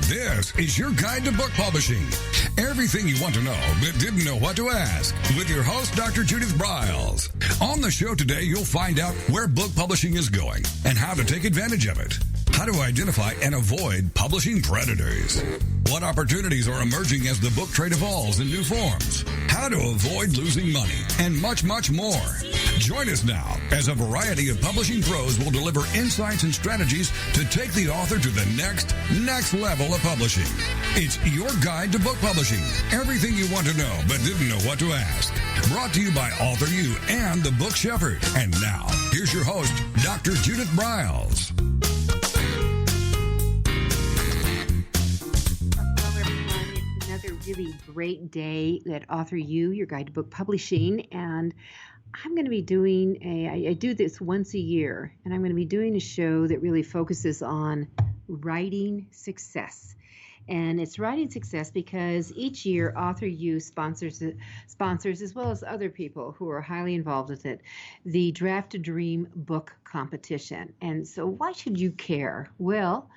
This is your guide to book publishing. Everything you want to know but didn't know what to ask with your host, Dr. Judith Briles. On the show today, you'll find out where book publishing is going and how to take advantage of it. How to identify and avoid publishing predators. What opportunities are emerging as the book trade evolves in new forms. How to avoid losing money and much, much more. Join us now as a variety of publishing pros will deliver insights and strategies to take the author to the next level of publishing. It's your guide to book publishing. Everything you want to know but didn't know what to ask. Brought to you by Author U and the Book Shepherd. And now, here's your host, Dr. Judith Briles. Really great day at Author U, your guide to book publishing, and I'm going to be doing I do this once a year, and I'm going to be doing a show that really focuses on writing success. And it's writing success because each year Author U sponsors as well as other people who are highly involved with it, the Draft a Dream book competition. And so why should you care? Well,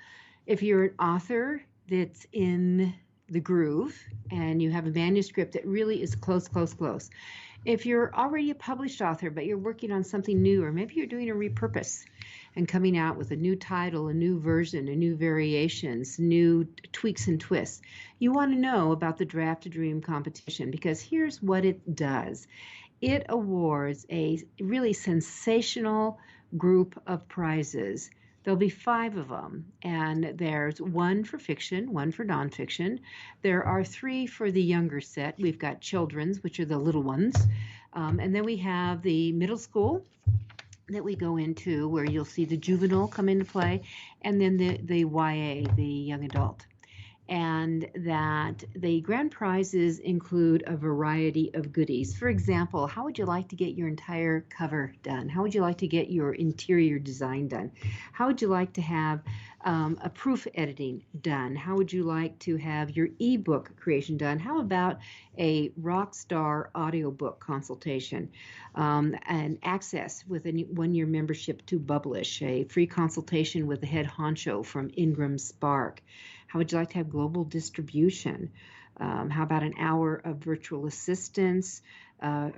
if you're an author that's in the groove and you have a manuscript that really is close. If you're already a published author, but you're working on something new, or maybe you're doing a repurpose and coming out with a new title, a new version, a new variations, new tweaks and twists, you want to know about the Draft a Dream competition, because here's what it does. It awards a really sensational group of prizes. There'll be 5 of them, and there's 1 for fiction, 1 for nonfiction. There are 3 for the younger set. We've got children's, which are the little ones, and then we have the middle school that we go into, where you'll see the juvenile come into play, and then the YA, the young adult. And that the grand prizes include a variety of goodies. For example, how would you like to get your entire cover done? How would you like to get your interior design done? How would you like to have a proof editing done? How would you like to have your ebook creation done? How about a rockstar audiobook consultation and access with a 1-year membership to Publish, a free consultation with the head honcho from Ingram Spark? How would you like to have global distribution? How about an hour of virtual assistance,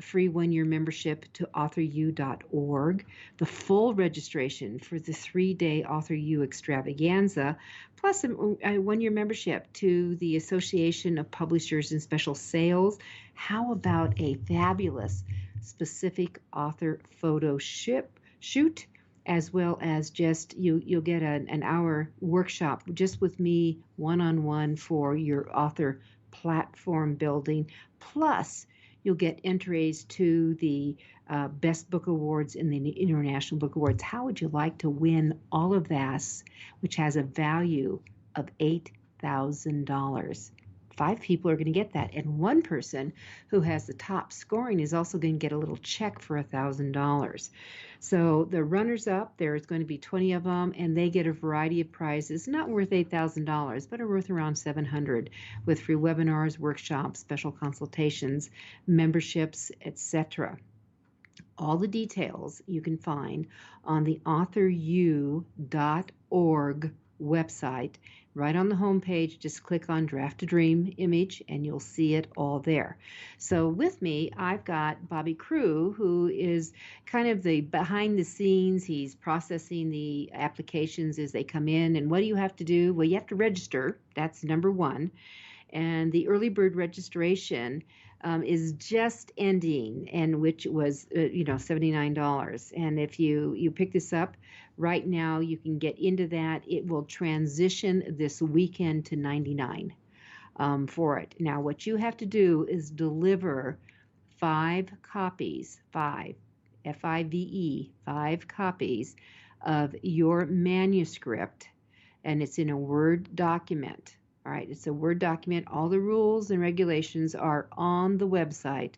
free 1-year membership to AuthorU.org, the full registration for the 3-day Author U extravaganza, plus a 1-year membership to the Association of Publishers and Special Sales? How about a fabulous specific author photo shoot? As well as just you'll get an hour workshop just with me one-on-one for your author platform building. Plus, you'll get entries to the Best Book Awards and the International Book Awards. How would you like to win all of that, which has a value of $8,000? 5 people are going to get that, and 1 person who has the top scoring is also going to get a little check for $1,000. So the runners-up, there's going to be 20 of them, and they get a variety of prizes, not worth $8,000, but are worth around $700, with free webinars, workshops, special consultations, memberships, etc. All the details you can find on the AuthorU.org website. Right on the home page, just click on Draft a Dream image and you'll see it all there. So with me, I've got Bobby Crew, who is kind of the behind the scenes. He's processing the applications as they come in. And what do you have to do? Well, you have to register. That's number 1. And the early bird registration is just ending, and which was $79. And if you pick this up right now, you can get into that. It will transition this weekend to $99 for it. Now, what you have to do is deliver 5 copies, 5 F-I-V-E, 5 copies of your manuscript, and it's in a Word document. All right, it's a Word document. All the rules and regulations are on the website,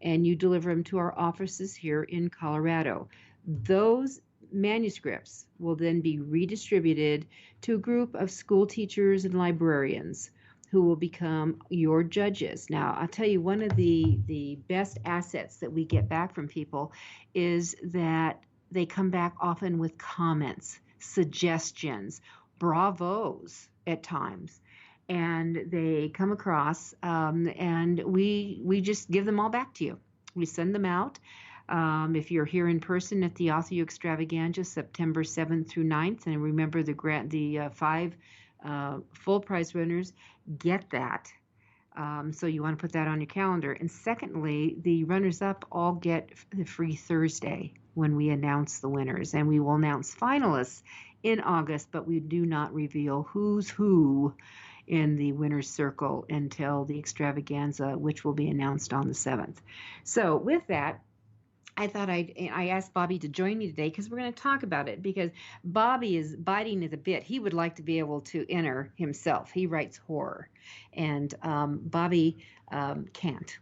and you deliver them to our offices here in Colorado. Those manuscripts will then be redistributed to a group of school teachers and librarians who will become your judges. Now, I'll tell you, one of the best assets that we get back from people is that they come back often with comments, suggestions, bravos at times. and they come across, and we just give them all back to you. We send them out. If you're here in person at the Author You Extravaganza, September 7th through 9th, and remember the 5 full prize winners get that. So you want to put that on your calendar. And secondly, the runners-up all get the free Thursday when we announce the winners. And we will announce finalists in August, but we do not reveal who's who in the winner's circle until the extravaganza, which will be announced on the 7th. So with that, I thought I asked Bobby to join me today because we're going to talk about it, because Bobby is biting at the bit. He would like to be able to enter himself. He writes horror, and Bobby can't.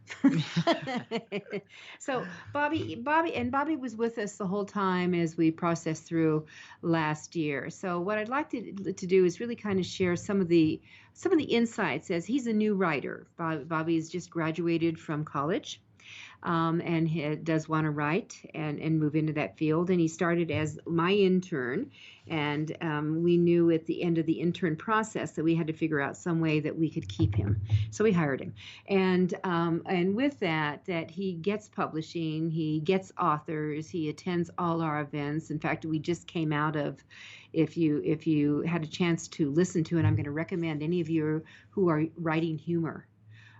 So Bobby was with us the whole time as we processed through last year. So what I'd like to do is really kind of share some of the insights, as he's a new writer. Bobby's just graduated from college. And he does want to write and move into that field. And he started as my intern, and we knew at the end of the intern process that we had to figure out some way that we could keep him. So we hired him, and with that he gets publishing, he gets authors, he attends all our events. In fact, we just came out of, if you had a chance to listen to it, I'm going to recommend any of you who are writing humor.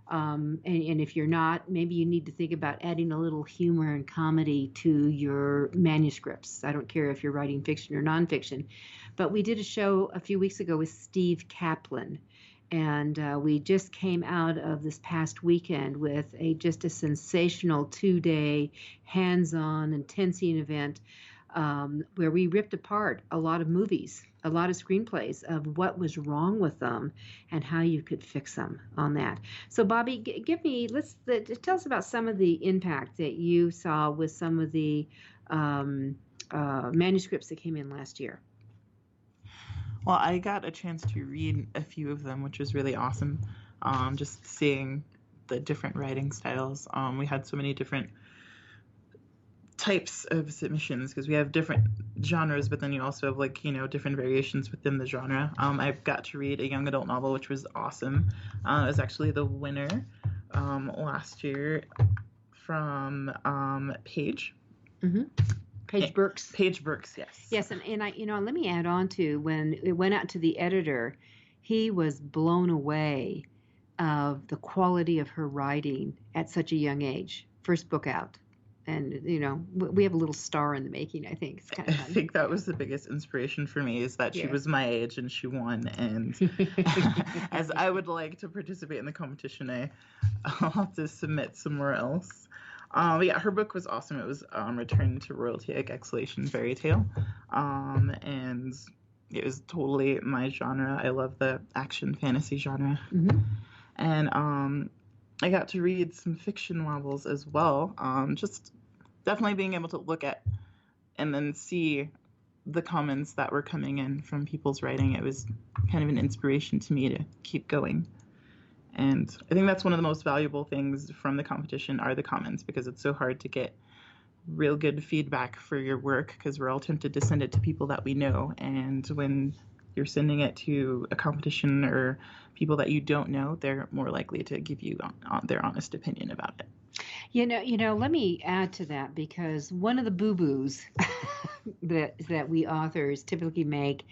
And if you're not, maybe you need to think about adding a little humor and comedy to your manuscripts. I don't care if you're writing fiction or nonfiction. But we did a show a few weeks ago with Steve Kaplan, and we just came out of this past weekend with just a sensational 2-day hands-on intensing event, where we ripped apart a lot of movies, a lot of screenplays of what was wrong with them and how you could fix them on that. So Bobby, tell us about some of the impact that you saw with some of the manuscripts that came in last year. Well, I got a chance to read a few of them, which was really awesome. Just seeing the different writing styles. We had so many different types of submissions because we have different genres, but then you also have different variations within the genre. I got to read a young adult novel, which was awesome. It was actually the winner last year from Paige. Mm-hmm. Paige Burks. Paige Burks, yes. Yes, and let me add on to, when it went out to the editor, he was blown away of the quality of her writing at such a young age. First book out. And, we have a little star in the making, I think. It's kind of fun. I think that was the biggest inspiration for me, is that she was my age and she won. And as I would like to participate in the competition, I'll have to submit somewhere else. Her book was awesome. It was Return to Royalty, Exhalation Fairy Tale. And it was totally my genre. I love the action fantasy genre. Mm-hmm. And I got to read some fiction novels as well. Just definitely being able to look at and then see the comments that were coming in from people's writing. It was kind of an inspiration to me to keep going. And I think that's one of the most valuable things from the competition are the comments, because it's so hard to get real good feedback for your work, because we're all tempted to send it to people that we know. And when you're sending it to a competition or people that you don't know, they're more likely to give you their honest opinion about it. Let me add to that, because one of the boo-boos that we authors typically make,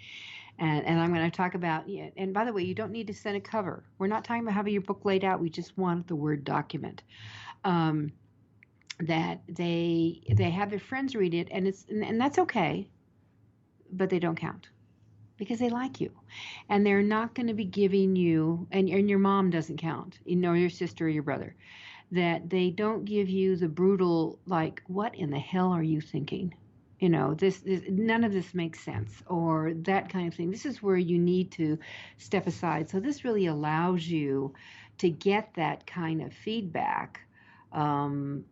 and I'm going to talk about, and by the way, you don't need to send a cover. We're not talking about having your book laid out. We just want the Word document. That they have their friends read it, and that's okay, but they don't count. Because they like you, and they're not going to be giving you, and your mom doesn't count, your sister or your brother, that they don't give you the brutal, what in the hell are you thinking? This none of this makes sense, or that kind of thing. This is where you need to step aside. So this really allows you to get that kind of feedback on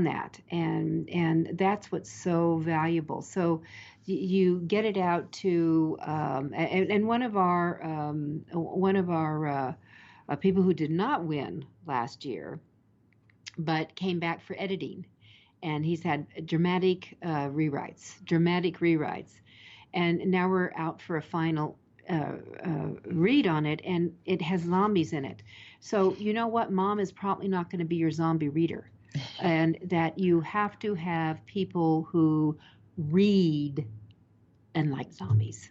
that, and that's what's so valuable. So you get it out to, and one of our people who did not win last year, but came back for editing, and he's had dramatic rewrites, and now we're out for a final read on it, and it has zombies in it. So you know what? Mom is probably not going to be your zombie reader, and that you have to have people who read and like zombies.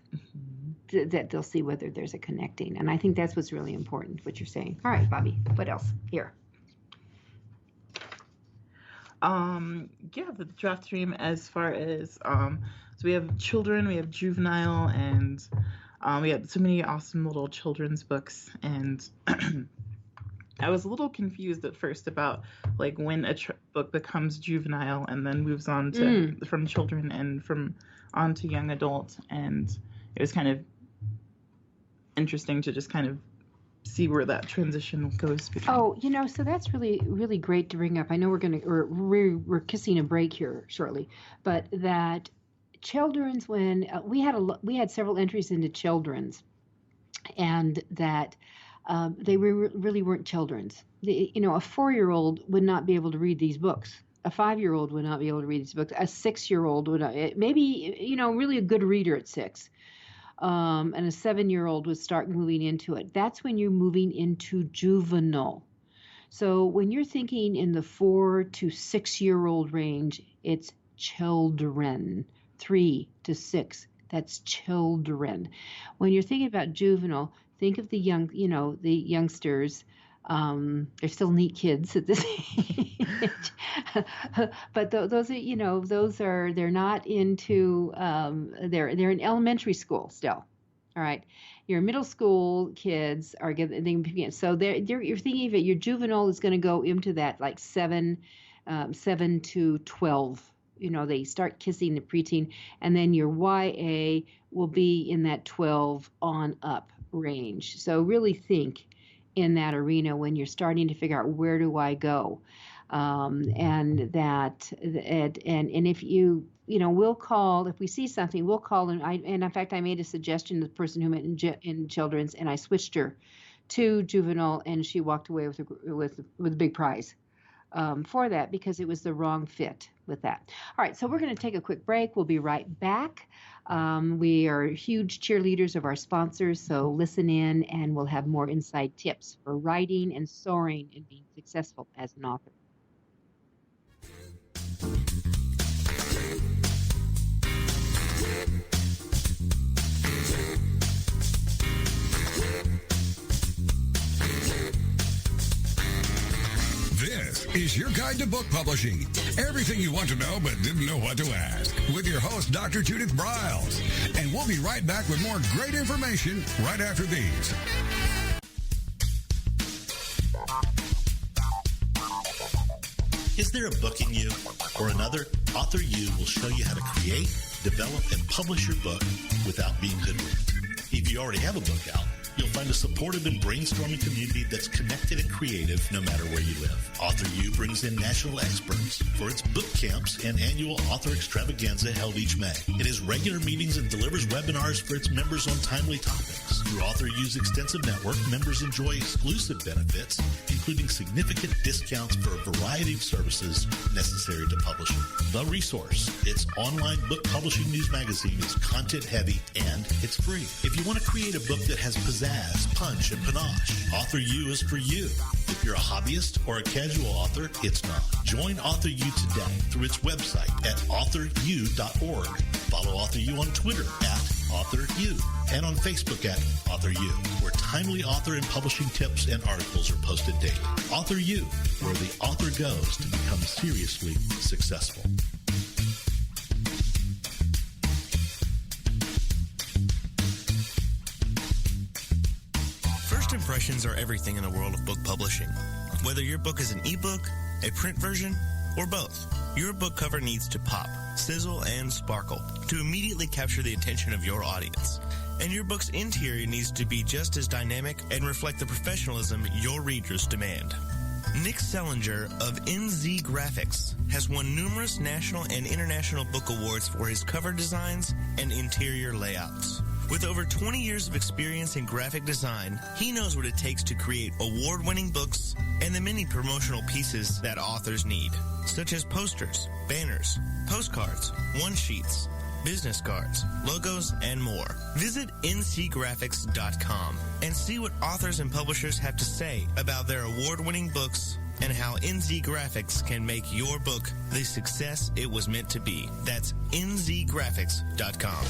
That they'll see whether there's a connecting. And I think that's what's really important, what you're saying. All right, Bobby, what else? Here. The draft stream as far as, so we have children, we have juvenile, and we had so many awesome little children's books. And I was a little confused at first about like when a book becomes juvenile and then moves on to from children and from on to young adult. And it was kind of interesting to just kind of see where that transition goes between. So that's really, really great to bring up. I know we're kissing a break here shortly, but that children's, when we had several entries into children's, and that they really weren't children's. A 4-year-old would not be able to read these books. A 5-year-old would not be able to read these books. A 6-year-old would not, maybe really a good reader at 6. And a 7-year-old would start moving into it. That's when you're moving into juvenile. So when you're thinking in the 4 to 6-year-old range, it's children. 3 to 6, that's children. When you're thinking about juvenile, think of the young, the youngsters. They're still neat kids at this age. But those are, they're not into, they're in elementary school still. All right. Your middle school kids are getting, so you're thinking of it, your juvenile is going to go into that like 7 to 12. They start kissing the preteen, and then your YA will be in that 12 on up range. So really think in that arena when you're starting to figure out, where do I go? And if we'll call, if we see something, we'll call. And in fact, I made a suggestion to the person who went in children's, and I switched her to juvenile, and she walked away with a big prize for that, because it was the wrong fit with that. All right, so we're going to take a quick break. We'll be right back. We are huge cheerleaders of our sponsors, so listen in, and we'll have more inside tips for writing and soaring and being successful as an author. This is your guide to book publishing. Everything you want to know but didn't know what to ask. With your host, Dr. Judith Briles. And we'll be right back with more great information right after these. Is there a book in you or another? Author U will show you how to create, develop, and publish your book without being hoodwinked. If you already have a book out, you'll find a supportive and brainstorming community that's connected and creative no matter where you live. Author U brings in national experts for its book camps and annual author extravaganza held each May. It has regular meetings and delivers webinars for its members on timely topics. Through Author U's extensive network, members enjoy exclusive benefits, including significant discounts for a variety of services necessary to publishing. The Resource, its online book publishing news magazine, is content-heavy and it's free. If you want to create a book that has pizzazz, punch, and panache, Author U is for you. If you're a hobbyist or a casual author, it's not. Join Author U today through its website at authoru.org. Follow Author U on Twitter at AuthorU and on Facebook at Author U, where timely author and publishing tips and articles are posted daily. Author U, where the author goes to become seriously successful. First impressions are everything in the world of book publishing. Whether your book is an ebook, a print version, or both, your book cover needs to pop, sizzle, and sparkle to immediately capture the attention of your audience. And your book's interior needs to be just as dynamic and reflect the professionalism your readers demand. Nick Sellinger of NZ Graphics has won numerous national and international book awards for his cover designs and interior layouts. With over 20 years of experience in graphic design, he knows what it takes to create award-winning books and the many promotional pieces that authors need, such as posters, banners, postcards, one-sheets, business cards, logos, and more. Visit ncgraphics.com and see what authors and publishers have to say about their award-winning books and how NZ Graphics can make your book the success it was meant to be. That's nzgraphics.com.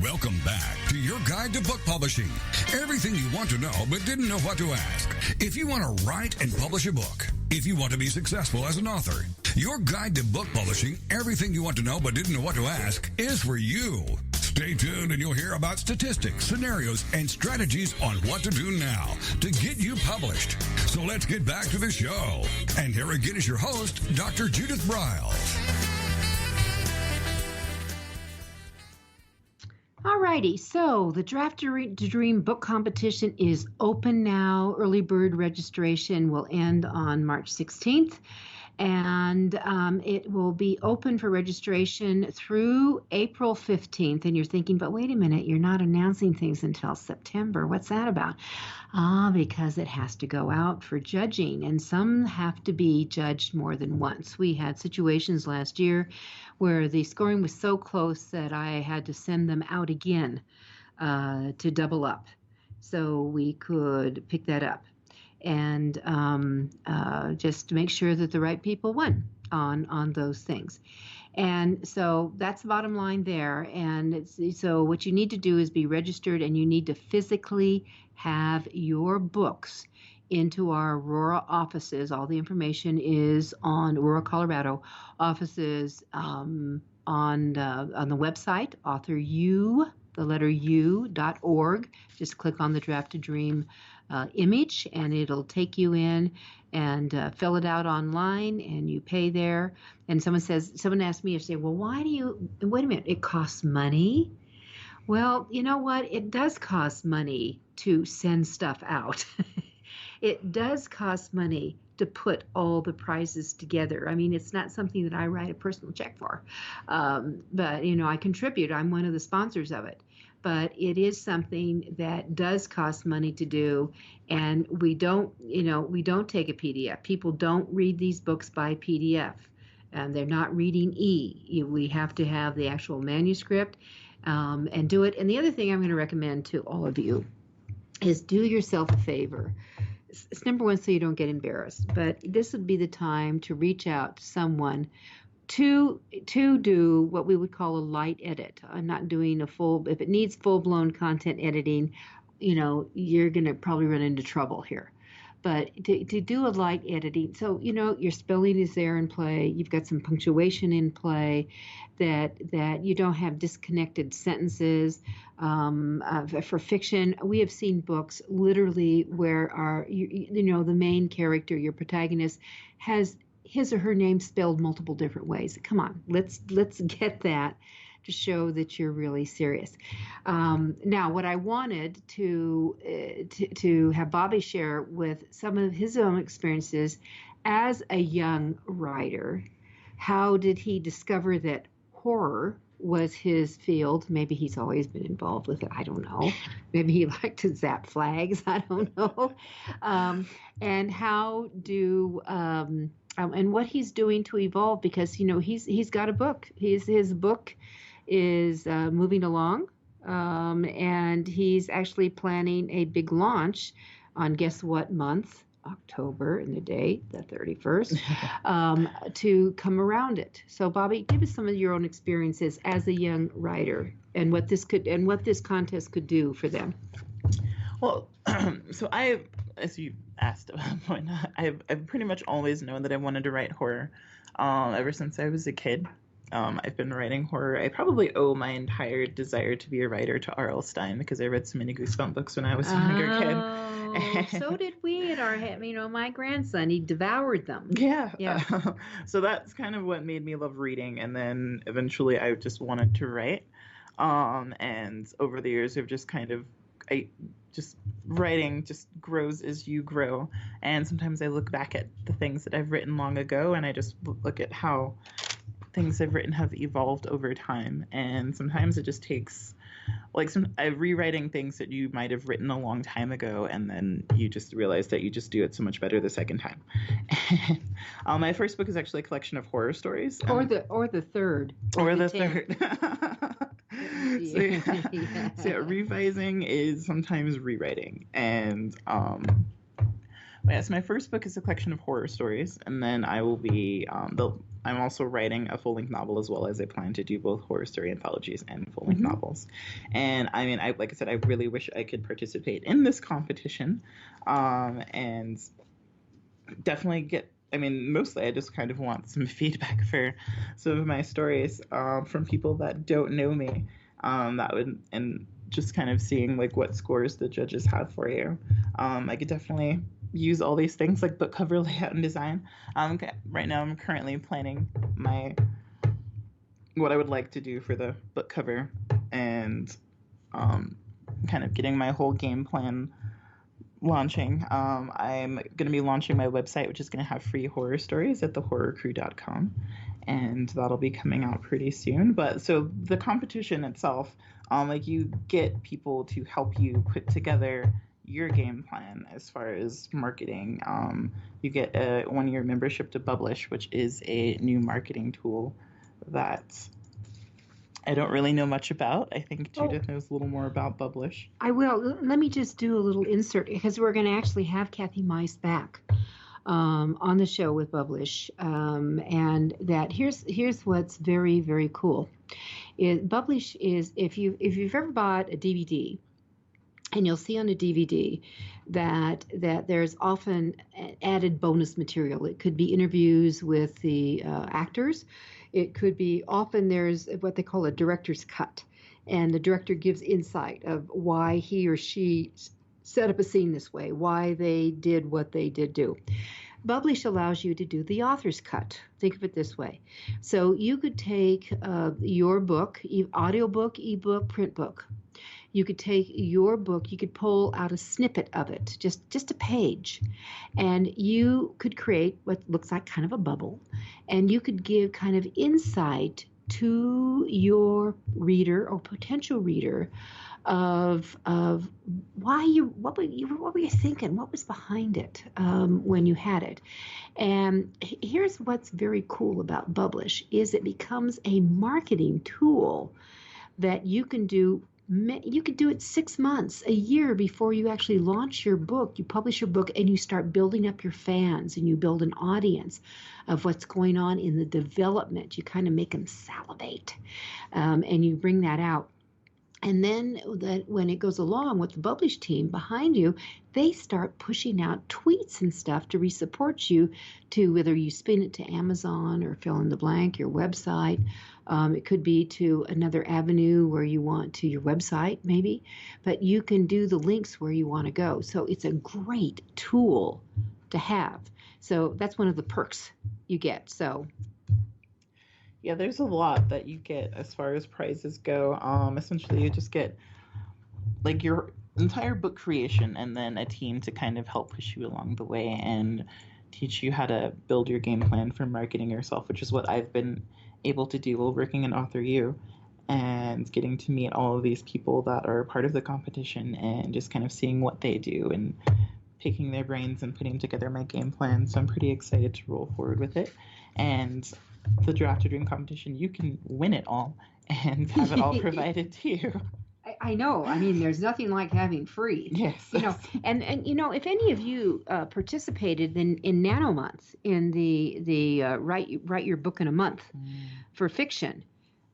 Welcome back to your guide to book publishing. Everything you want to know but didn't know what to ask. If you want to write and publish a book, if you want to be successful as an author, your guide to book publishing, everything you want to know but didn't know what to ask, is for you. Stay tuned and you'll hear about statistics, scenarios, and strategies on what to do now to get you published. So let's get back to the show. And here again is your host, Dr. Judith Briles. Alrighty, so the Draft to Dream book competition is open now. Early bird registration will end on March 16th, and it will be open for registration through April 15th. And you're thinking, but wait a minute, you're not announcing things until September. What's that about? Because it has to go out for judging, and some have to be judged more than once. We had situations last year where the scoring was so close that I had to send them out again to double up so we could pick that up and just to make sure that the right people won on those things. And so that's the bottom line there. And so what you need to do is be registered, and you need to physically have your books into our Aurora offices. All the information is on Aurora, Colorado offices on the website, authoru.org. Just click on the Draft to Dream image, and it'll take you in and fill it out online, and you pay there. And someone asked me, well, why do you, wait a minute, it costs money? Well, you know what? It does cost money to send stuff out. It does cost money to put all the prizes together. I mean, it's not something that I write a personal check for, but I contribute. I'm one of the sponsors of it. But it is something that does cost money to do, and we don't take a PDF. People don't read these books by PDF, and they're not reading We have to have the actual manuscript and do it. And the other thing I'm going to recommend to all of you is do yourself a favor. It's number one, so you don't get embarrassed. But this would be the time to reach out to someone to do what we would call a light edit. I'm not doing a full. If it needs full-blown content editing, you're going to probably run into trouble here. But to do a light editing, so your spelling is there in play. You've got some punctuation in play, that you don't have disconnected sentences. For fiction, we have seen books literally where the main character, your protagonist, has his or her name spelled multiple different ways. Come on, let's get that to show that you're really serious. Now, what I wanted to have Bobby share with some of his own experiences as a young writer. How did he discover that horror was his field? Maybe he's always been involved with it. I don't know. Maybe he liked to zap flags. I don't know. And how do and what he's doing to evolve, because he's got a book. His book is moving along, and he's actually planning a big launch on guess what month? October, and the date, the 31st, to come around it. So, Bobby, give us some of your own experiences as a young writer, and what this contest could do for them. Well, so as you asked at one point, I've pretty much always known that I wanted to write horror ever since I was a kid. I've been writing horror. I probably owe my entire desire to be a writer to R.L. Stein, because I read so many Goosebumps books when I was a younger kid. So did we at our, my grandson, he devoured them. Yeah. So that's kind of what made me love reading. And then eventually I just wanted to write. And over the years, I've just writing just grows as you grow. And sometimes I look back at the things that I've written long ago, and I just look at how things I've written have evolved over time. And sometimes it just takes rewriting things that you might have written a long time ago, and then you just realize that you just do it so much better the second time. My first book is actually a collection of horror stories. Or the third. Or the third. So revising is sometimes rewriting. And yes, my first book is a collection of horror stories, and then I will be I'm also writing a full-length novel, as well as I plan to do both horror story anthologies and full-length novels. And I mean, like I said, I really wish I could participate in this competition, and definitely mostly I just kind of want some feedback for some of my stories from people that don't know me. And just kind of seeing like what scores the judges have for you. I could definitely use all these things like book cover layout and design. Right now I'm currently planning what I would like to do for the book cover, and kind of getting my whole game plan launching. I'm going to be launching my website, which is going to have free horror stories at thehorrorcrew.com, and that'll be coming out pretty soon. But so the competition itself, you get people to help you put together your game plan as far as marketing. You get a 1-year membership to Publish, which is a new marketing tool that I don't really know much about. I think Judith knows a little more about Publish. I will. Let me just do a little insert, because we're going to actually have Kathy Mice back on the show with Publish, and that here's what's very, very cool. Publish is, if you've ever bought a DVD, and you'll see on a DVD that there's often added bonus material. It could be interviews with the actors. It could be, often there's what they call a director's cut, and the director gives insight of why he or she set up a scene this way, why they did what they did do. Publish allows you to do the author's cut. Think of it this way. So you could take your book, audiobook, ebook, print book. You could take your book, you could pull out a snippet of it, just a page, and you could create what looks like kind of a bubble, and you could give kind of insight to your reader or potential reader of what were you thinking, what was behind it when you had it. And here's what's very cool about Publish is it becomes a marketing tool that you can do. You could do it 6 months, a year before you actually launch your book. You publish your book and you start building up your fans, and you build an audience of what's going on in the development. You kind of make them salivate, and you bring that out. And then when it goes along with the Publish team behind you, they start pushing out tweets and stuff to re-support you, to whether you spin it to Amazon or fill in the blank, your website. It could be to another avenue where you want to, your website maybe, but you can do the links where you want to go. So it's a great tool to have. So that's one of the perks you get. So yeah, there's a lot that you get as far as prizes go. Essentially, you just get like your entire book creation, and then a team to kind of help push you along the way and teach you how to build your game plan for marketing yourself, which is what I've been able to do while working in Author U, and getting to meet all of these people that are part of the competition, and just kind of seeing what they do and picking their brains and putting together my game plan. So I'm pretty excited to roll forward with it. And the Draft a Dream competition, you can win it all and have it all provided to you. I know. I mean, there's nothing like having free. Yes. And if any of you participated in nanomonths, in the write your book in a month for fiction,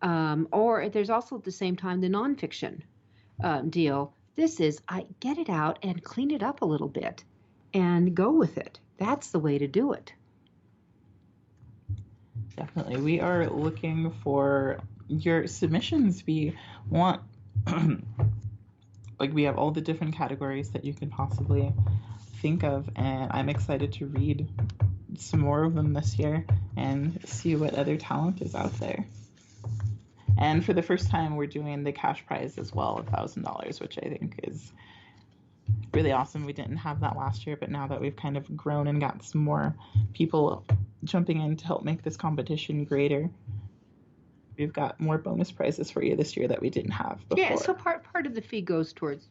or there's also at the same time the nonfiction deal. This is, get it out and clean it up a little bit and go with it. That's the way to do it. Definitely. We are looking for your submissions. We want, we have all the different categories that you can possibly think of, and I'm excited to read some more of them this year and see what other talent is out there. And for the first time, we're doing the cash prize as well, $1,000, which I think is really awesome. We didn't have that last year, but now that we've kind of grown and got some more people jumping in to help make this competition greater, we've got more bonus prizes for you this year that we didn't have before. Yeah, so part of the fee goes towards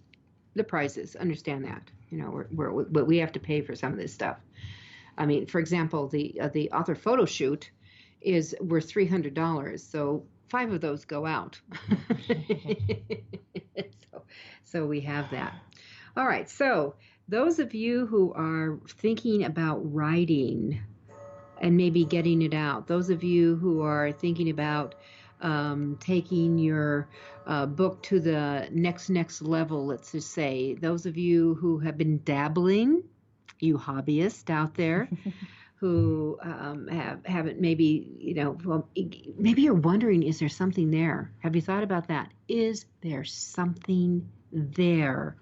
the prizes. Understand that. But we have to pay for some of this stuff. I mean, for example, the author photo shoot is worth $300, so 5 of those go out. So we have that. All right, so those of you who are thinking about writing and maybe getting it out, those of you who are thinking about taking your book to the next level, let's just say, those of you who have been dabbling, you hobbyists out there, who haven't maybe, maybe you're wondering, is there something there? Have you thought about that? Is there something there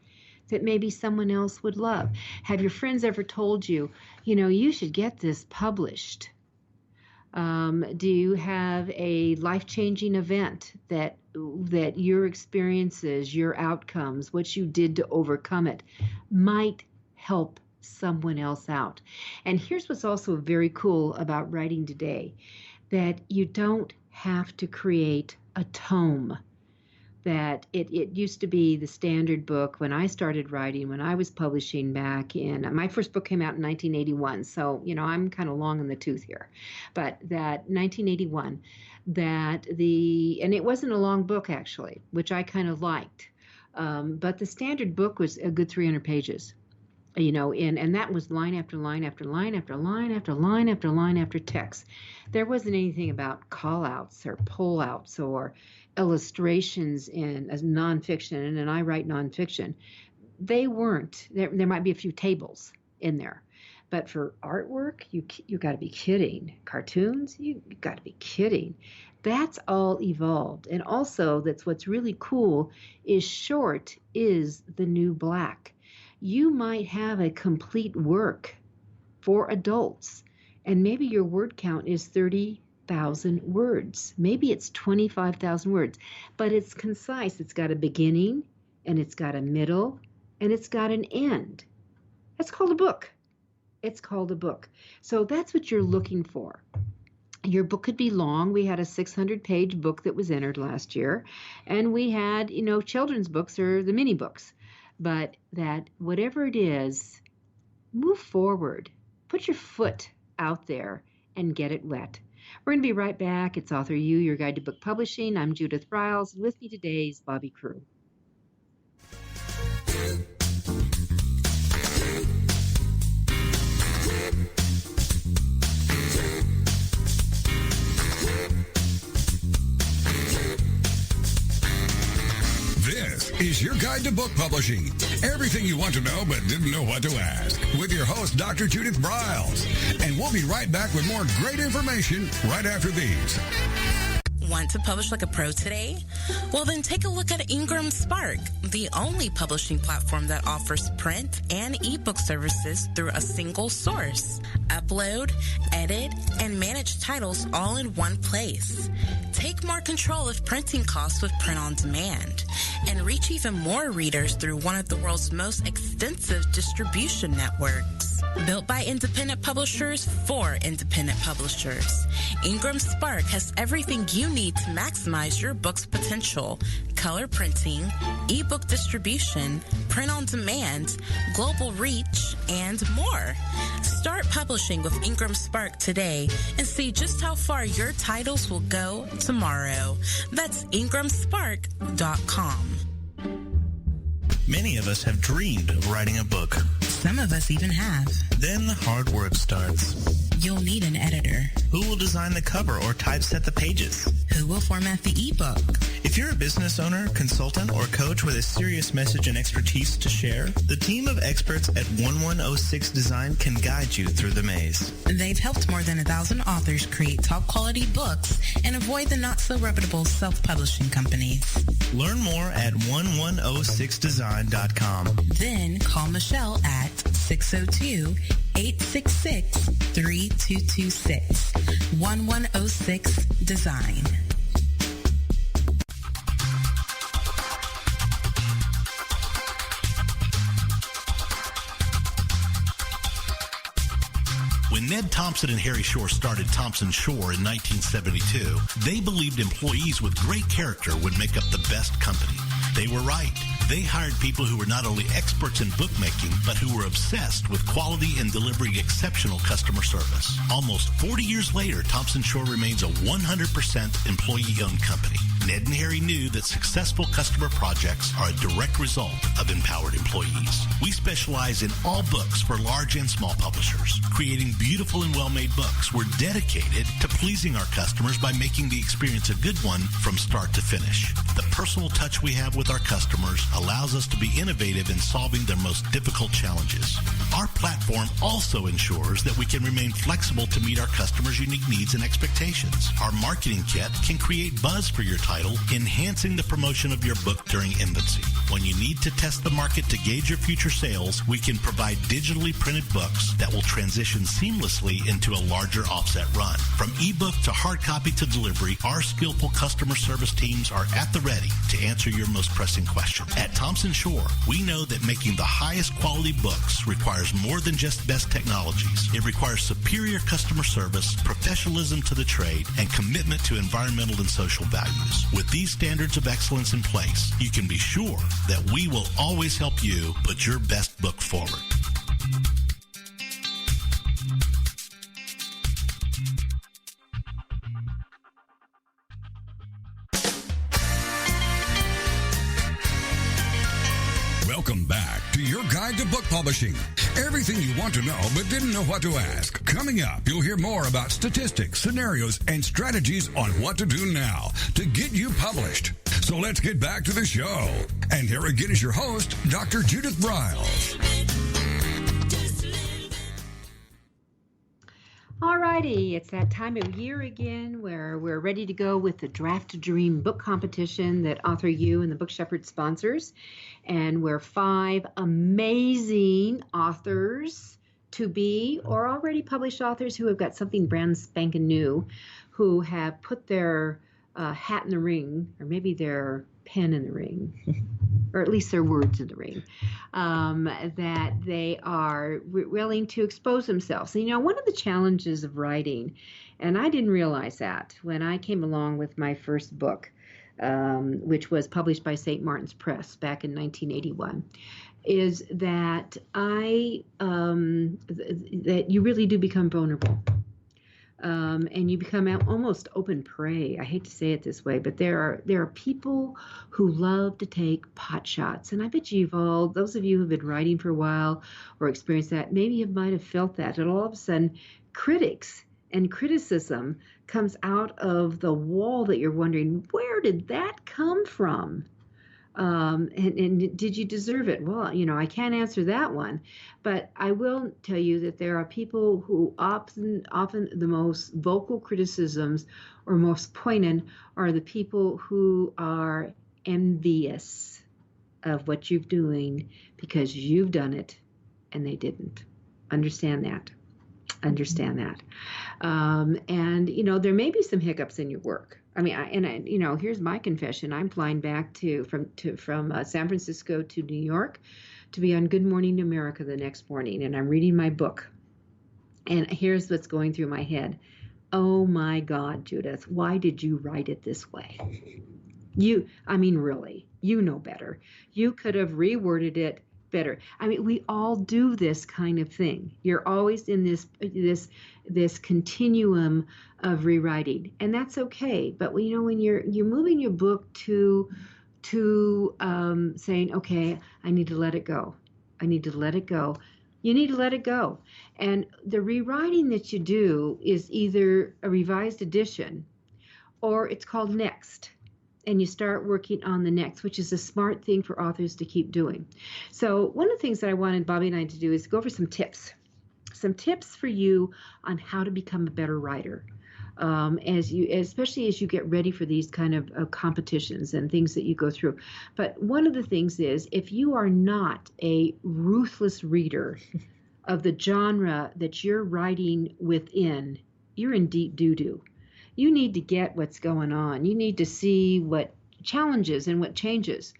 that maybe someone else would love? Have your friends ever told you, you should get this published? Do you have a life-changing event that your experiences, your outcomes, what you did to overcome it might help someone else out? And here's what's also very cool about writing today, that you don't have to create a tome. That it used to be the standard book when I started writing, when I was publishing back in, my first book came out in 1981, so, I'm kind of long in the tooth here, but that 1981, and it wasn't a long book actually, which I kind of liked, but the standard book was a good 300 pages, and that was line after line after line after line after line after line after text. There wasn't anything about call-outs or pull-outs or illustrations in as nonfiction, and I write nonfiction. They weren't. There might be a few tables in there, but for artwork, you got to be kidding. Cartoons, you got to be kidding. That's all evolved, and also that's what's really cool is short is the new black. You might have a complete work for adults, and maybe your word count is 30,000 words. Maybe it's 25,000 words, but it's concise. It's got a beginning, and it's got a middle, and it's got an end. That's called a book. It's called a book. So that's what you're looking for. Your book could be long. We had a 600-page book that was entered last year, and we had, children's books or the mini books. But that whatever it is, move forward. Put your foot out there and get it wet. We're going to be right back. It's Author You, your guide to book publishing. I'm Judith Briles. With me today is Bobby Crew. This is your guide to book publishing. Everything you want to know but didn't know what to ask. With your host, Dr. Judith Briles. And we'll be right back with more great information right after these. Want to publish like a pro today? Well, then take a look at Ingram Spark, the only publishing platform that offers print and ebook services through a single source. Upload, edit, and manage titles all in one place. Take more control of printing costs with print on demand, and reach even more readers through one of the world's most extensive distribution networks. Built by independent publishers for independent publishers, Ingram Spark has everything you need to maximize your book's potential: color printing, ebook distribution, print on demand, global reach, and more. Start publishing with Ingram Spark today and see just how far your titles will go tomorrow. That's ingramspark.com. Many of us have dreamed of writing a book. Some of us even have. Then the hard work starts. You'll need an editor. Who will design the cover or typeset the pages? Who will format the ebook? If you're a business owner, consultant, or coach with a serious message and expertise to share, the team of experts at 1106 Design can guide you through the maze. They've helped more than 1,000 authors create top-quality books and avoid the not-so-reputable self-publishing companies. Learn more at 1106design.com. Then call Michelle at 602-866-3226. 1106 Design. When Ned Thompson and Harry Shore started Thompson Shore in 1972, they believed employees with great character would make up the best company. They were right. They hired people who were not only experts in bookmaking, but who were obsessed with quality and delivering exceptional customer service. Almost 40 years later, Thompson Shore remains a 100% employee-owned company. Ned and Harry knew that successful customer projects are a direct result of empowered employees. We specialize in all books for large and small publishers. Creating beautiful and well-made books, we're dedicated to pleasing our customers by making the experience a good one from start to finish. The personal touch we have with our customers allows us to be innovative in solving their most difficult challenges. Our platform also ensures that we can remain flexible to meet our customers' unique needs and expectations. Our marketing kit can create buzz for your title, enhancing the promotion of your book during infancy. When you need to test the market to gauge your future sales, we can provide digitally printed books that will transition seamlessly into a larger offset run. From ebook to hard copy to delivery, our skillful customer service teams are at the ready to answer your most pressing question. At Thompson Shore, we know that making the highest quality books requires more than just best technologies. It requires superior customer service, professionalism to the trade, and commitment to environmental and social values. With these standards of excellence in place, you can be sure that we will always help you put your best book forward. Welcome back to your guide to book publishing. Everything you want to know but didn't know what to ask. Coming up, you'll hear more about statistics, scenarios, and strategies on what to do now to get you published. So let's get back to the show. And here again is your host, Dr. Judith Briles. Alrighty, it's that time of year again where we're ready to go with the Draft to Dream book competition that Author U and the Book Shepherd sponsors. And we're 5 amazing authors to be or already published authors who have got something brand spanking new, who have put their hat in the ring, or maybe their pen in the ring, or at least their words in the ring, that they are willing to expose themselves. And, you know, one of the challenges of writing, and I didn't realize that when I came along with my first book, which was published by St. Martin's Press back in 1981, is that that you really do become vulnerable. And you become almost open prey. I hate to say it this way, but there are people who love to take pot shots. And I bet those of you who have been writing for a while or experienced that, maybe you might have felt that. And all of a sudden, critics and criticism comes out of the wall that you're wondering, where did that come from? And did you deserve it? Well, you know, I can't answer that one, but I will tell you that there are people who often the most vocal criticisms or most poignant are the people who are envious of what you're doing because you've done it and they didn't. Understand that. And, you know, there may be some hiccups in your work. I mean, you know, here's my confession. I'm flying back from San Francisco to New York to be on Good Morning America the next morning, and I'm reading my book. And here's what's going through my head. Oh my God, Judith, why did you write it this way? Really, you know better. You could have reworded it better. I mean, we all do this kind of thing. You're always in this continuum of rewriting, and that's okay. But you know, when you're moving your book to saying, okay, I need to let it go. You need to let it go. And the rewriting that you do is either a revised edition or it's called next. And you start working on the next, which is a smart thing for authors to keep doing. So one of the things that I wanted Bobby and I to do is go over some tips for you on how to become a better writer, especially as you get ready for these kind of competitions and things that you go through. But one of the things is, if you are not a ruthless reader of the genre that you're writing within, you're in deep doo-doo. You need to get what's going on. You need to see what challenges and what changes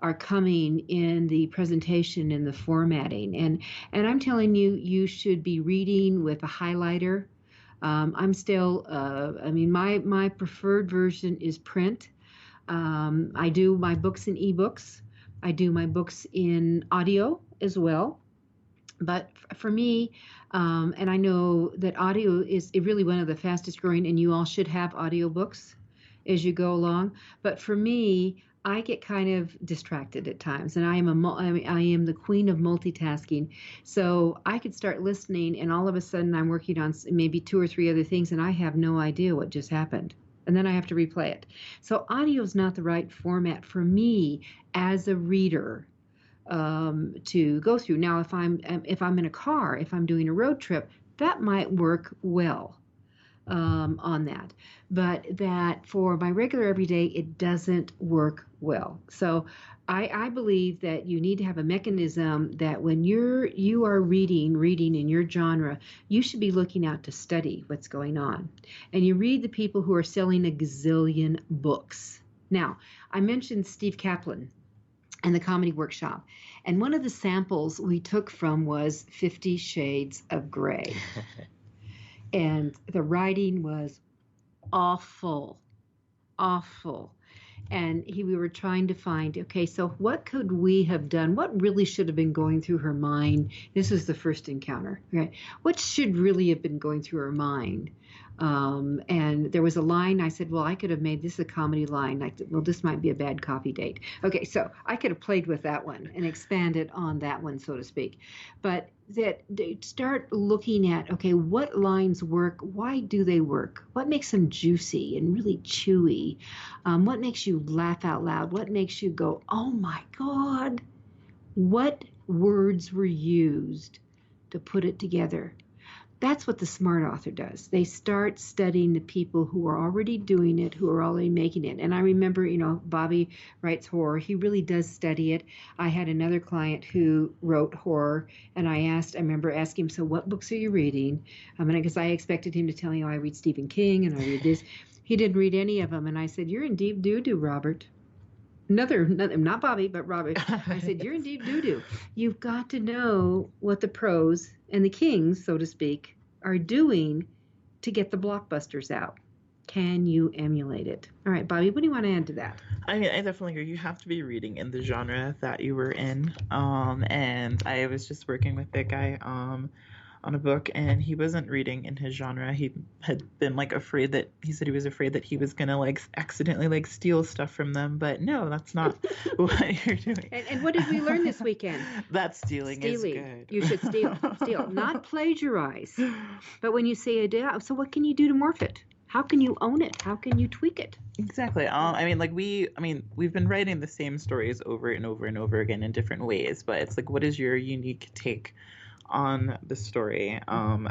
are coming in the presentation and the formatting. And I'm telling you, you should be reading with a highlighter. I'm still, my preferred version is print. I do my books in ebooks. I do my books in audio as well. But for me, and I know that audio is really one of the fastest growing, and you all should have audiobooks as you go along. But for me, I get kind of distracted at times, and I am the queen of multitasking. So I could start listening, and all of a sudden I'm working on maybe 2 or 3 other things, and I have no idea what just happened. And then I have to replay it. So audio is not the right format for me as a reader to go through. Now, if I'm in a car, if I'm doing a road trip, that might work well on that. But that for my regular everyday, it doesn't work well. So I believe that you need to have a mechanism that when you are reading in your genre, you should be looking out to study what's going on. And you read the people who are selling a gazillion books. Now, I mentioned Steve Kaplan and the Comedy Workshop. And one of the samples we took from was 50 Shades of Grey. And the writing was awful. And we were trying to find, okay, so what could we have done? What really should have been going through her mind? This was the first encounter, right? What should really have been going through her mind? And there was a line, I said, well, I could have made this a comedy line. I said, well, this might be a bad copy date. Okay, so I could have played with that one and expanded on that one, so to speak. But that they start looking at, okay, what lines work? Why do they work? What makes them juicy and really chewy? What makes you laugh out loud? What makes you go, oh my God? What words were used to put it together? That's what the smart author does. They start studying the people who are already doing it, who are already making it. And I remember, Bobby writes horror. He really does study it. I had another client who wrote horror, and I remember asking him, so what books are you reading? Because I expected him to tell me, I read Stephen King and I read this. He didn't read any of them. And I said, you're in deep doo-doo, Robert. Not Bobby, but Robert. I said, you're in deep doo-doo. You've got to know what the pros and the kings, so to speak, are doing to get the blockbusters out. Can you emulate it? All right, Bobby, what do you want to add to that? I definitely agree. You have to be reading in the genre that you were in. And I was just working with a guy on a book, and he wasn't reading in his genre. He had been he said he was afraid that he was going to accidentally steal stuff from them. But no, that's not what you're doing. And what did we learn this weekend? That stealing is good. You should steal, not plagiarize. But when you say so what can you do to morph it? How can you own it? How can you tweak it? Exactly. We've been writing the same stories over and over and over again in different ways, but it's what is your unique take on the story?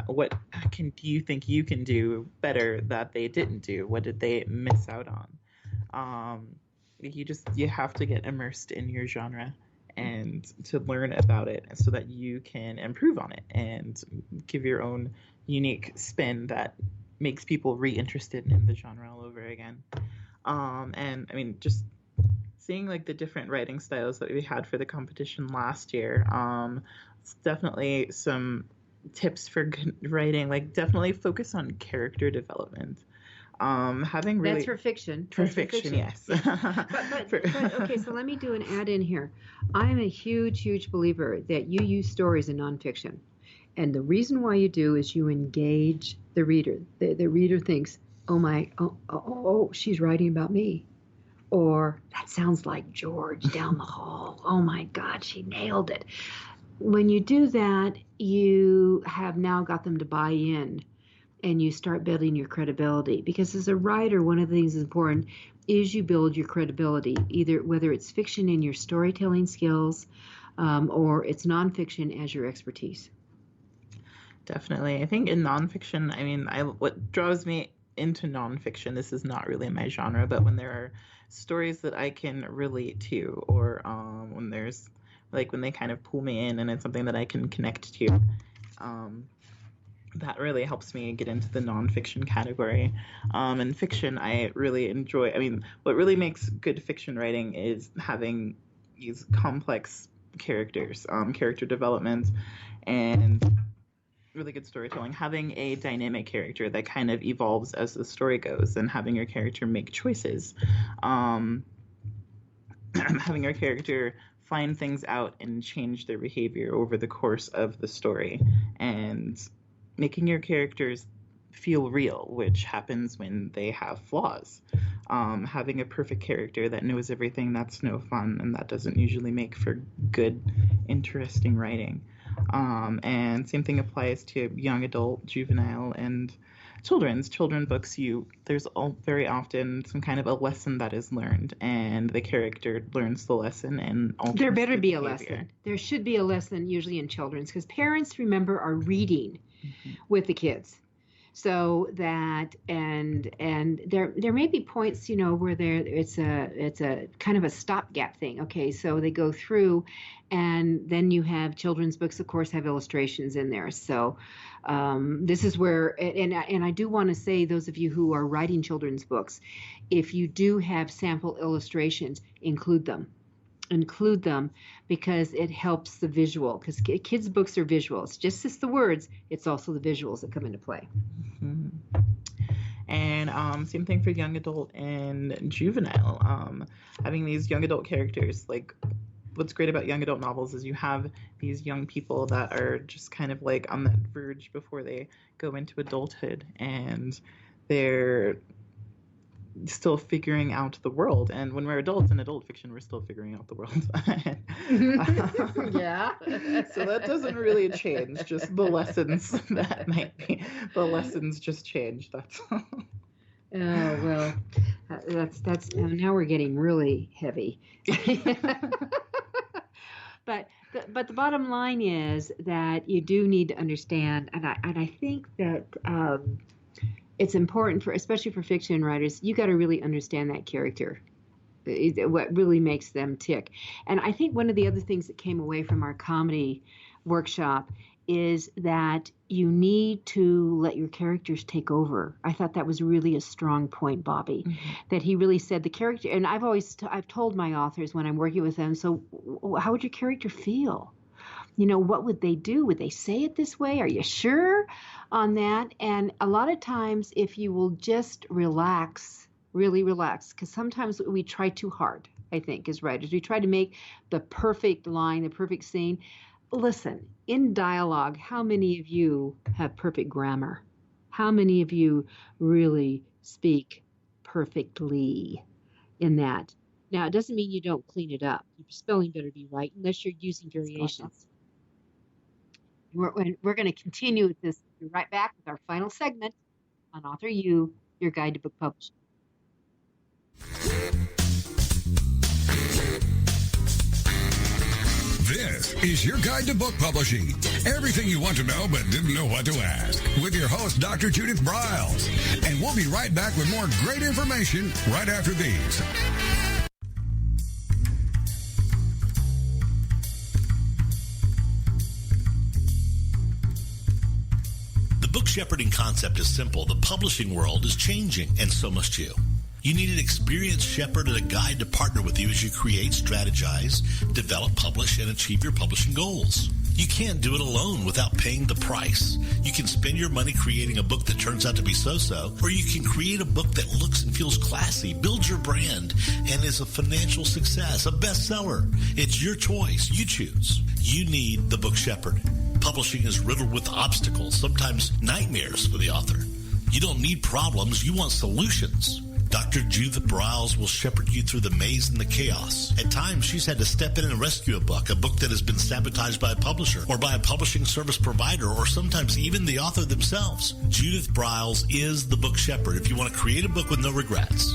What do you think you can do better that they didn't do? What did they miss out on? You have to get immersed in your genre and to learn about it so that you can improve on it and give your own unique spin that makes people reinterested in the genre all over again. Just seeing the different writing styles that we had for the competition last year, it's definitely some tips for good writing. Definitely focus on character development. That's for fiction. For fiction, yes. but okay, so let me do an add in here. I'm a huge believer that you use stories in nonfiction. And the reason why you do is you engage the reader. The reader thinks, oh, she's writing about me. Or that sounds like George down the hall. Oh my God, she nailed it. When you do that, you have now got them to buy in and you start building your credibility. Because as a writer, one of the things that's important is you build your credibility, whether it's fiction in your storytelling skills or it's nonfiction as your expertise. Definitely. I think in nonfiction, what draws me into nonfiction, this is not really my genre, but when there are stories that I can relate to, or when there's when they kind of pull me in and it's something that I can connect to, that really helps me get into the nonfiction category. In fiction, I really enjoy, what really makes good fiction writing is having these complex characters, character development, and really good storytelling. Having a dynamic character that kind of evolves as the story goes, and having your character make choices. Having your character find things out and change their behavior over the course of the story, and making your characters feel real, which happens when they have flaws. Having a perfect character that knows everything, that's no fun, and that doesn't usually make for good, interesting writing. And same thing applies to young adult, juvenile, and children's books. There's very often some kind of a lesson that is learned, and the character learns the lesson, and there better be a lesson. There should be a lesson usually in children's, because parents, remember, are reading with the kids. So that and there may be points, where it's a kind of a stopgap thing. Okay, so they go through, and then you have children's books, of course, have illustrations in there. So this is where, and I do want to say, those of you who are writing children's books, if you do have sample illustrations, include them, because it helps the visual, because kids' books are visuals. Just as the words, it's also the visuals that come into play. And same thing for young adult and juvenile. Having these young adult characters, like, what's great about young adult novels is you have these young people that are just kind of like on that verge before they go into adulthood, and they're still figuring out the world. And when we're adults in adult fiction, we're still figuring out the world. Yeah. So that doesn't really change, just the lessons that might be. The lessons just change, that's all. Oh, well, that's now we're getting really heavy. But the bottom line is that you do need to understand, and I think that it's important, especially for fiction writers, you got to really understand that character, what really makes them tick. And I think one of the other things that came away from our comedy workshop is that you need to let your characters take over. I thought that was really a strong point, Bobby, that he really said the character, and I've told my authors when I'm working with them, so how would your character feel? What would they do? Would they say it this way? Are you sure on that? And a lot of times, if you will just relax, really relax, because sometimes we try too hard, I think, as writers. We try to make the perfect line, the perfect scene. Listen, in dialogue, how many of you have perfect grammar? How many of you really speak perfectly in that? Now, it doesn't mean you don't clean it up. Your spelling better be right, unless you're using variations. We're going to continue with this. We'll be right back with our final segment on Author You, your guide to book publishing. This is your guide to book publishing. Everything you want to know but didn't know what to ask. With your host, Dr. Judith Briles. And we'll be right back with more great information right after these. The book shepherding concept is simple. The publishing world is changing, and so must you. You need an experienced shepherd and a guide to partner with you as you create, strategize, develop, publish, and achieve your publishing goals. You can't do it alone without paying the price. You can spend your money creating a book that turns out to be so-so, or you can create a book that looks and feels classy, builds your brand, and is a financial success, a bestseller. It's your choice. You choose. You need the book shepherd. Publishing is riddled with obstacles, sometimes nightmares for the author. You don't need problems. You want solutions. Dr. Judith Briles will shepherd you through the maze and the chaos. At times, she's had to step in and rescue a book that has been sabotaged by a publisher or by a publishing service provider, or sometimes even the author themselves. Judith Briles is the book shepherd if you want to create a book with no regrets.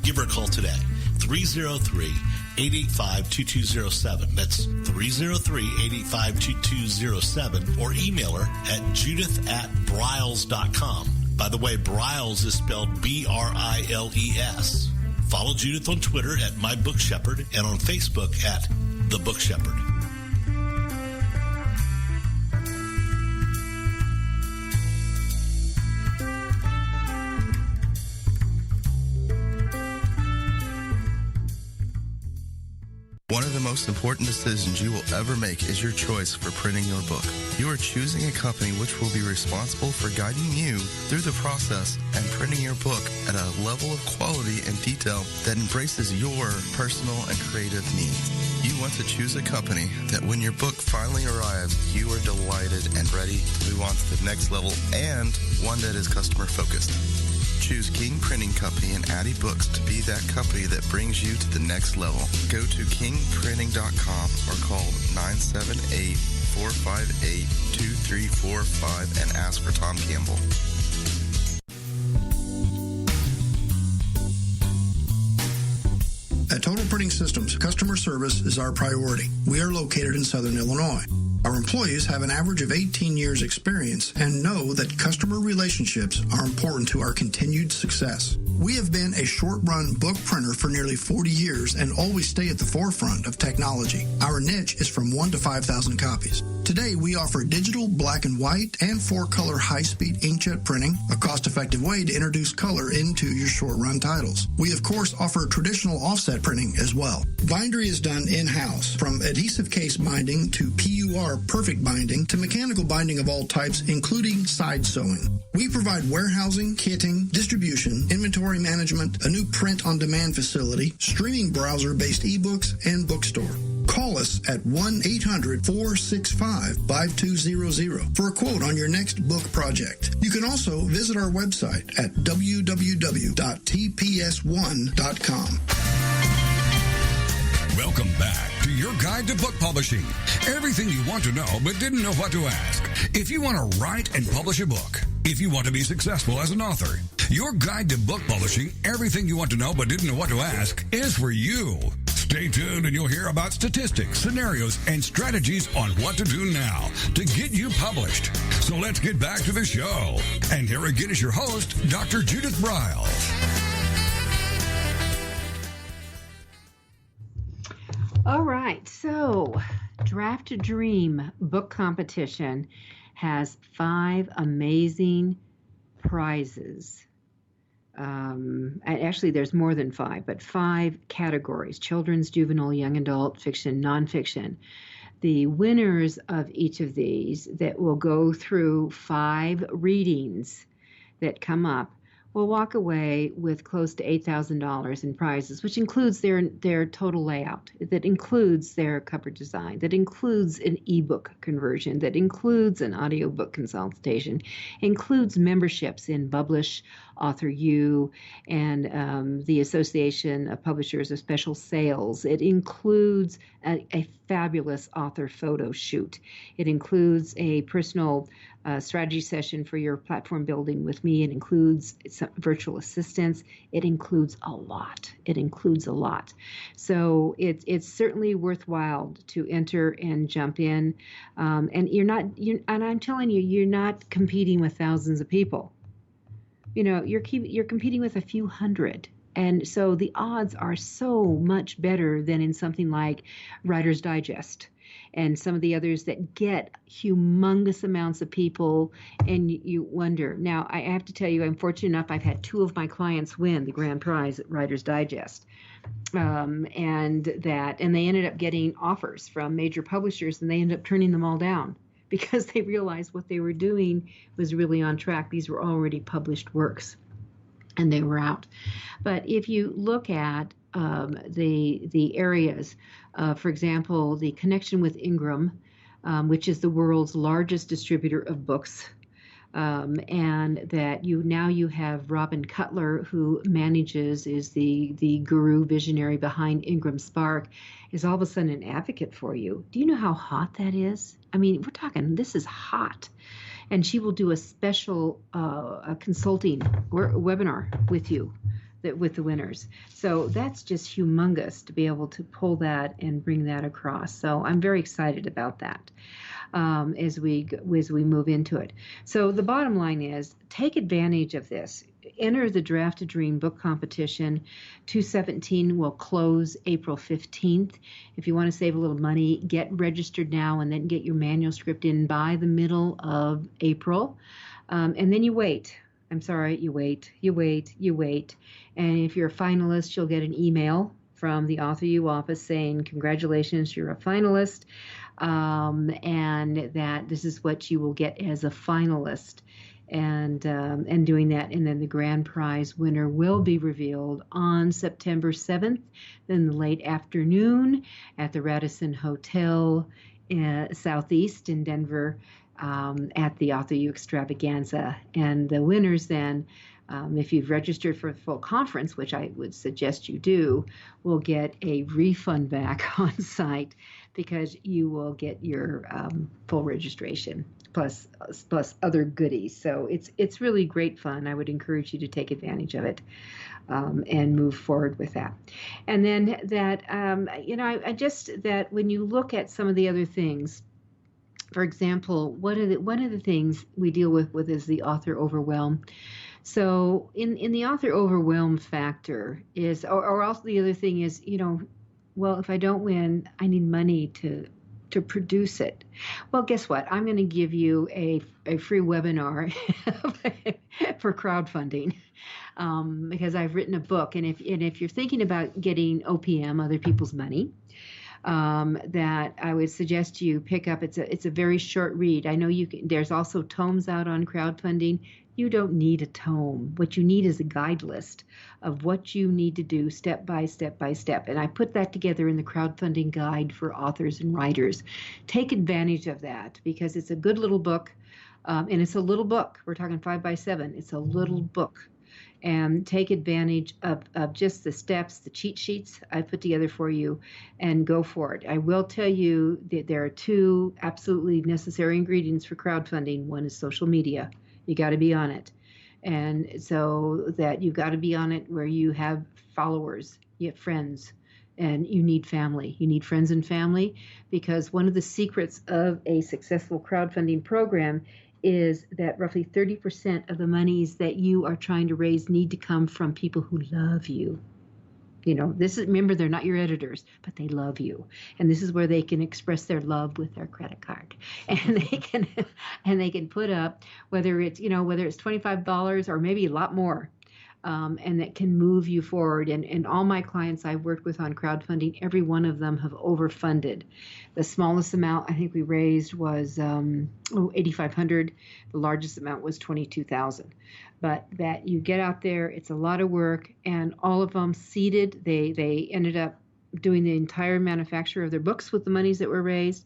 Give her a call today. 303-885-2207. That's 303-885-2207. Or email her at judith@briles.com. By the way, Briles is spelled B-R-I-L-E-S. Follow Judith on Twitter at My Book Shepherd and on Facebook at The Book Shepherd. One of the most important decisions you will ever make is your choice for printing your book. You are choosing a company which will be responsible for guiding you through the process and printing your book at a level of quality and detail that embraces your personal and creative needs. You want to choose a company that when your book finally arrives, you are delighted and ready to move on to the next level, and one that is customer focused. Choose King Printing Company and Addy Books to be that company that brings you to the next level. Go to kingprinting.com or call 978-458-2345 and ask for Tom Campbell. At Total Printing Systems, customer service is our priority. We are located in Southern Illinois. Our employees have an average of 18 years experience and know that customer relationships are important to our continued success. We have been a short-run book printer for nearly 40 years and always stay at the forefront of technology. Our niche is from 1 to 5,000 copies. Today, we offer digital, black and white, and 4-color high-speed inkjet printing, a cost-effective way to introduce color into your short-run titles. We, of course, offer traditional offset printing as well. Bindery is done in-house, from adhesive case binding to PUR perfect binding to mechanical binding of all types, including side sewing. We provide warehousing, kitting, distribution, inventory management, a new print-on-demand facility, streaming browser-based ebooks, and bookstore. Call us at 1-800-465-5200 for a quote on your next book project. You can also visit our website at www.tps1.com. Welcome back to your guide to book publishing. Everything you want to know but didn't know what to ask. If you want to write and publish a book, if you want to be successful as an author, your guide to book publishing, everything you want to know but didn't know what to ask, is for you. Stay tuned and you'll hear about statistics, scenarios, and strategies on what to do now to get you published. So let's get back to the show. And here again is your host, Dr. Judith Briles. All right, so Draft a Dream book competition has 5 amazing prizes. Actually, there's more than 5, but 5 categories: children's, juvenile, young adult, fiction, nonfiction. The winners of each of these that will go through 5 readings that come up will walk away with close to $8,000 in prizes, which includes their total layout, that includes their cover design, that includes an ebook conversion, that includes an audiobook consultation, includes memberships in Publish, Author U, and the Association of Publishers of Special Sales. It includes a fabulous author photo shoot. It includes a personal strategy session for your platform building with me. It includes some virtual assistants. It includes a lot. It includes a lot. So it's certainly worthwhile to enter and jump in. And and I'm telling you, you're not competing with thousands of people. You know, you're competing with a few hundred. And so the odds are so much better than in something like Writer's Digest and some of the others that get humongous amounts of people, and you wonder. Now, I have to tell you, I'm fortunate enough, I've had 2 of my clients win the grand prize at Writer's Digest. And they ended up getting offers from major publishers, and they ended up turning them all down because they realized what they were doing was really on track. These were already published works, and they were out. But if you look at the areas, for example, the connection with Ingram, which is the world's largest distributor of books, and that you have Robin Cutler, who is the guru visionary behind Ingram Spark, is all of a sudden an advocate for you. Do you know how hot that is? I mean, we're talking, this is hot. And she will do a special consulting webinar with you, with the winners. So that's just humongous to be able to pull that and bring that across. So I'm very excited about that as we move into it. So the bottom line is, take advantage of this. Enter the Draft a Dream book competition. 217 will close April 15th. If you want to save a little money, get registered now and then get your manuscript in by the middle of April. And then you wait. You wait. And if you're a finalist, you'll get an email from the Author U office saying, congratulations, you're a finalist, and that this is what you will get as a finalist. And doing that, and then the grand prize winner will be revealed on September 7th, in the late afternoon at the Radisson Hotel Southeast in Denver, at the Author U Extravaganza. And the winners then, if you've registered for the full conference, which I would suggest you do, will get a refund back on site, because you will get your full registration plus other goodies. So it's really great fun. I would encourage you to take advantage of it and move forward with that. And then that, I just, that when you look at some of the other things, for example, one of the things we deal with is the author overwhelm. So in the author overwhelm factor is, or also the other thing is, well, if I don't win, I need money to produce it. Well, guess what? I'm going to give you a free webinar for crowdfunding, because I've written a book. And if you're thinking about getting OPM, other people's money, that I would suggest you pick up. It's a very short read. I know you can. There's also tomes out on crowdfunding. You don't need a tome. What you need is a guide list of what you need to do step by step by step. And I put that together in the crowdfunding guide for authors and writers. Take advantage of that, because it's a good little book. And it's a little book. We're talking 5x7. It's a little book. And take advantage of just the steps, the cheat sheets I put together for you, and go for it. I will tell you that there are two absolutely necessary ingredients for crowdfunding. One is social media. You got to be on it. And so that you've got to be on it where you have followers, you have friends, and you need family. You need friends and family, because one of the secrets of a successful crowdfunding program is that roughly 30% of the monies that you are trying to raise need to come from people who love you. Remember, they're not your editors, but they love you. And this is where they can express their love with their credit card. And they can put up, whether it's $25 or maybe a lot more. And that can move you forward. And all my clients I've worked with on crowdfunding, every one of them have overfunded. The smallest amount I think we raised was $8,500. The largest amount was $22,000. But that you get out there, it's a lot of work, and all of them seeded. They ended up doing the entire manufacture of their books with the monies that were raised.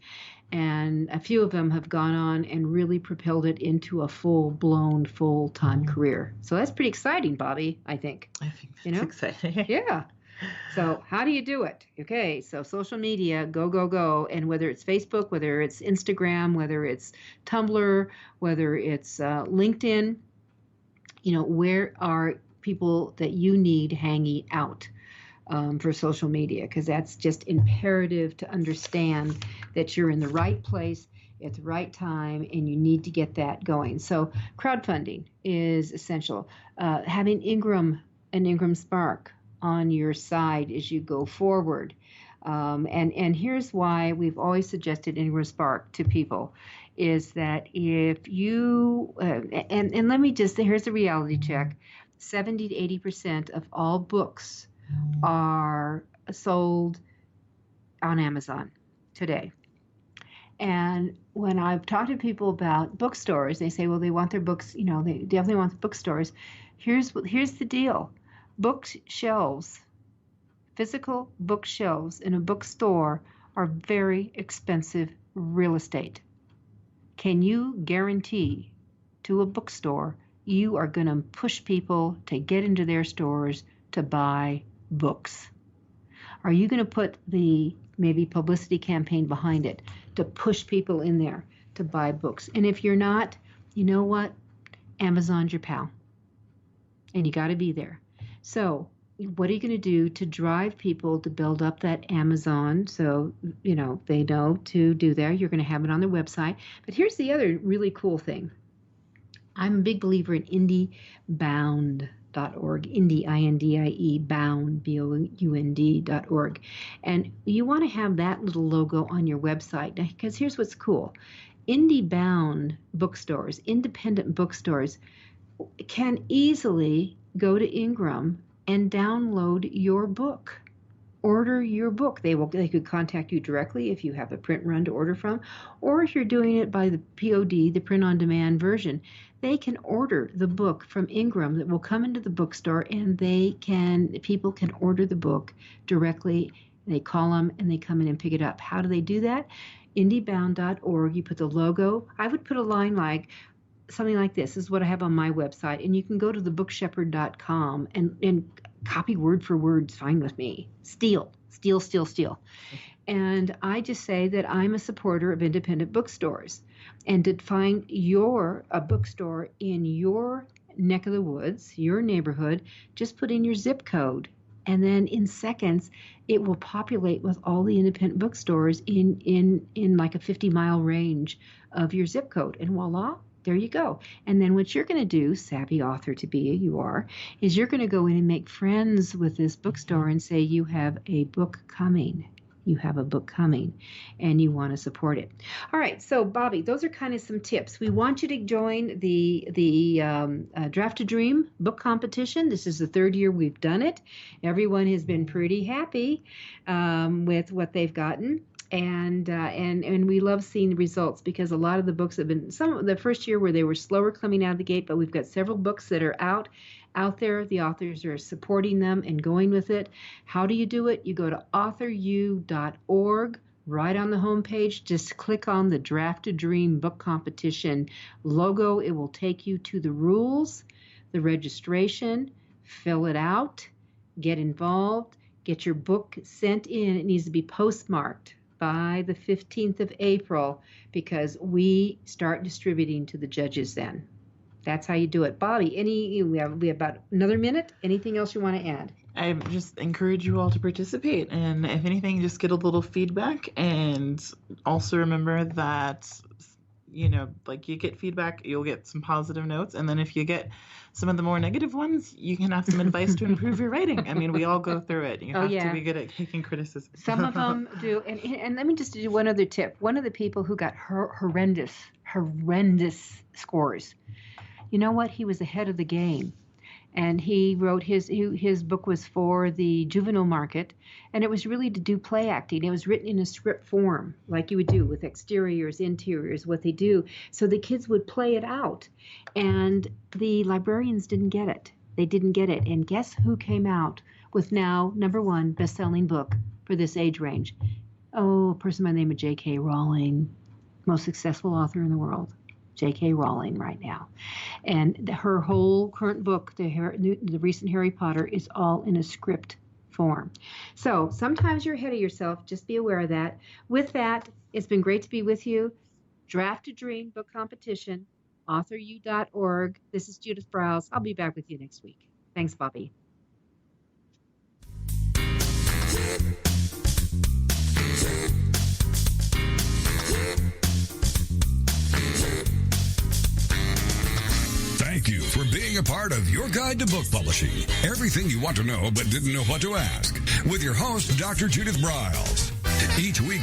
And a few of them have gone on and really propelled it into a full-blown, full-time career. So that's pretty exciting, Bobby, I think. I think that's exciting. Yeah. So how do you do it? Okay, so social media, go, go, go. And whether it's Facebook, whether it's Instagram, whether it's Tumblr, whether it's LinkedIn, where are people that you need hanging out for social media? Because that's just imperative to understand that you're in the right place at the right time, and you need to get that going. So crowdfunding is essential. Having Ingram Spark on your side as you go forward. And here's why we've always suggested Ingram Spark to people, is that if you, and let me just, here's the reality check, 70 to 80% of all books are sold on Amazon today. And when I've talked to people about bookstores, they say, well, they want their books, they definitely want the bookstores. Here's the deal. Bookshelves, physical bookshelves in a bookstore are very expensive real estate. Can you guarantee to a bookstore you are going to push people to get into their stores to buy books? Are you going to put the maybe publicity campaign behind it to push people in there to buy books? And if you're not, you know what? Amazon's your pal. And you got to be there. So what are you going to do to drive people to build up that Amazon? So, they know to do that. You're going to have it on their website. But here's the other really cool thing. I'm a big believer in IndieBound.org, Indie, I-N-D-I-E, bound, B-O-U-N-D.org. And you want to have that little logo on your website, because here's what's cool. IndieBound bookstores, independent bookstores, can easily go to Ingram and download your book order your book. They could contact you directly if you have a print run to order from, or if you're doing it by the POD, the print on demand version, they can order the book from Ingram that will come into the bookstore, and people can order the book directly. They call them and they come in and pick it up. How do they do that? Indiebound.org. You put the logo. I would put a line like something like this. This is what I have on my website, and you can go to thebookshepherd.com and copy word for word. It's fine with me. Steal. And I just say that I'm a supporter of independent bookstores, and to find a bookstore in your neck of the woods, your neighborhood, just put in your zip code, and then in seconds it will populate with all the independent bookstores in like a 50-mile range of your zip code, and voila, there you go. And then what you're going to do, savvy author to be, you are, is you're going to go in and make friends with this bookstore and say you have a book coming. You have a book coming and you want to support it. All right, so Bobby, those are kind of some tips. We want you to join the Draft to Dream book competition. This is the third year we've done it. Everyone has been pretty happy with what they've gotten. And we love seeing the results, because a lot of the books have been, some of the first year where they were slower coming out of the gate, but we've got several books that are out there. The authors are supporting them and going with it. How do you do it? You go to authoru.org. Right on the homepage, just click on the Draft to Dream book competition logo. It will take you to the rules, the registration, fill it out, get involved, get your book sent in. It needs to be postmarked by the 15th of April, because we start distributing to the judges then. That's how you do it. Bobby, we have about another minute. Anything else you want to add? I just encourage you all to participate, and if anything, just get a little feedback, and also remember that, like, you get feedback, you'll get some positive notes, and then if you get some of the more negative ones, you can have some advice to improve your writing. I mean, we all go through it. You have to be good at taking criticism. Some of them do. And let me just do one other tip. One of the people who got horrendous scores, you know what? He was ahead of the game. And he wrote his book was for the juvenile market, and it was really to do play acting. It was written in a script form, like you would do with exteriors, interiors, what they do. So the kids would play it out, and the librarians didn't get it. They didn't get it. And guess who came out with now #1 best-selling book for this age range? Oh, a person by the name of J.K. Rowling, most successful author in the world. J.K. Rowling right now. And her whole current book, the recent Harry Potter, is all in a script form. So sometimes you're ahead of yourself. Just be aware of that. With that, it's been great to be with you. Draft to Dream book competition, authoru.org. This is Judith Browse. I'll be back with you next week. Thanks, Bobby. Thank you for being a part of Your Guide to Book Publishing. Everything you want to know but didn't know what to ask. With your host, Dr. Judith Browse. Each week,